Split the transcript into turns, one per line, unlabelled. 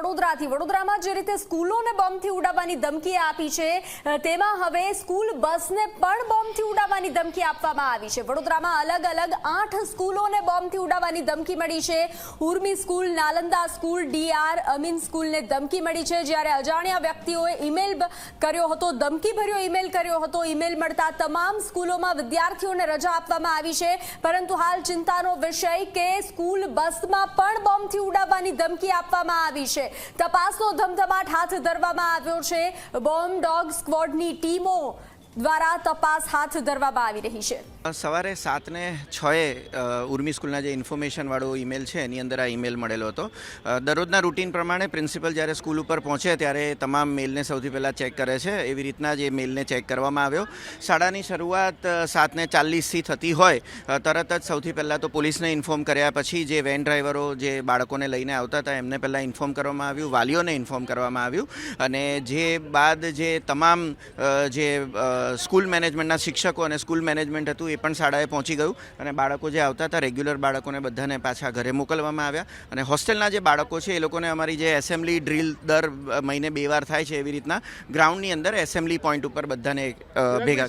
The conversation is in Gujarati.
વડોદરામાં જે રીતે સ્કૂલોને બોમ્બથી ઉડાવવાની ધમકી આપી છે તેમાં હવે સ્કૂલ બસને પણ બોમ્બથી ઉડાવવાની ધમકી આપવામાં આવી છે। વડોદરામાં અલગ અલગ 8 સ્કૂલોને બોમ્બથી ઉડાવવાની ધમકી મળી છે। Urmi school, Nalanda school, D R Amin સ્કૂલને ધમકી મળી છે। જ્યારે અજાણ્યા વ્યક્તિઓએ ઈમેલ કર્યો હતો, ધમકીભર્યો ઈમેલ કર્યો હતો। ઈમેલ મળતા તમામ સ્કૂલોમાં વિદ્યાર્થીઓને રજા આપવામાં આવી છે, પરંતુ હાલ ચિંતાનો વિષય કે સ્કૂલ બસમાં પણ બોમ્બથી ઉડાવવાની ધમકી આપવામાં આવી છે। તપાસનો ધમધમાટ હાથ ધરવામાં આવ્યો છે। બોમ્બ ડોગ સ્ક્વોડની ટીમો દ્વારા તપાસ હાથ ધરવામાં આવી રહી છે।
સવારે 7:06 ઉર્મી સ્કૂલના જે ઇન્ફોર્મેશનવાળો ઈમેલ છે એની અંદર આ ઈમેલ મળેલો હતો। દરરોજના રૂટીન પ્રમાણે પ્રિન્સિપલ જ્યારે સ્કૂલ ઉપર પહોંચે ત્યારે તમામ મેલને સૌથી પહેલાં ચેક કરે છે। એવી રીતના જ એ મેલને ચેક કરવામાં આવ્યો। શાળાની શરૂઆત 7:40થી થતી હોય તરત જ સૌથી પહેલાં તો પોલીસને ઇન્ફોર્મ કર્યા પછી જે વેન ડ્રાઈવરો જે બાળકોને લઈને આવતા હતા એમને પહેલાં ઇન્ફોર્મ કરવામાં આવ્યું, વાલીઓને ઇન્ફોર્મ કરવામાં આવ્યું, અને જે બાદ જે તમામ જે સ્કૂલ મેનેજમેન્ટના શિક્ષકો અને સ્કૂલ મેનેજમેન્ટ હતું એ પણ શાળાએ પહોંચી ગયું, અને બાળકો જે આવતા હતા રેગ્યુલર બાળકોને બધાને પાછા ઘરે મોકલવામાં આવ્યા। અને હોસ્ટેલના જે બાળકો છે એ લોકોને અમારી જે એસેમ્બલી ડ્રીલ દર મહિને 2 વાર થાય છે એવી રીતના ગ્રાઉન્ડની અંદર એસેમ્બલી પોઈન્ટ ઉપર બધાને ભેગા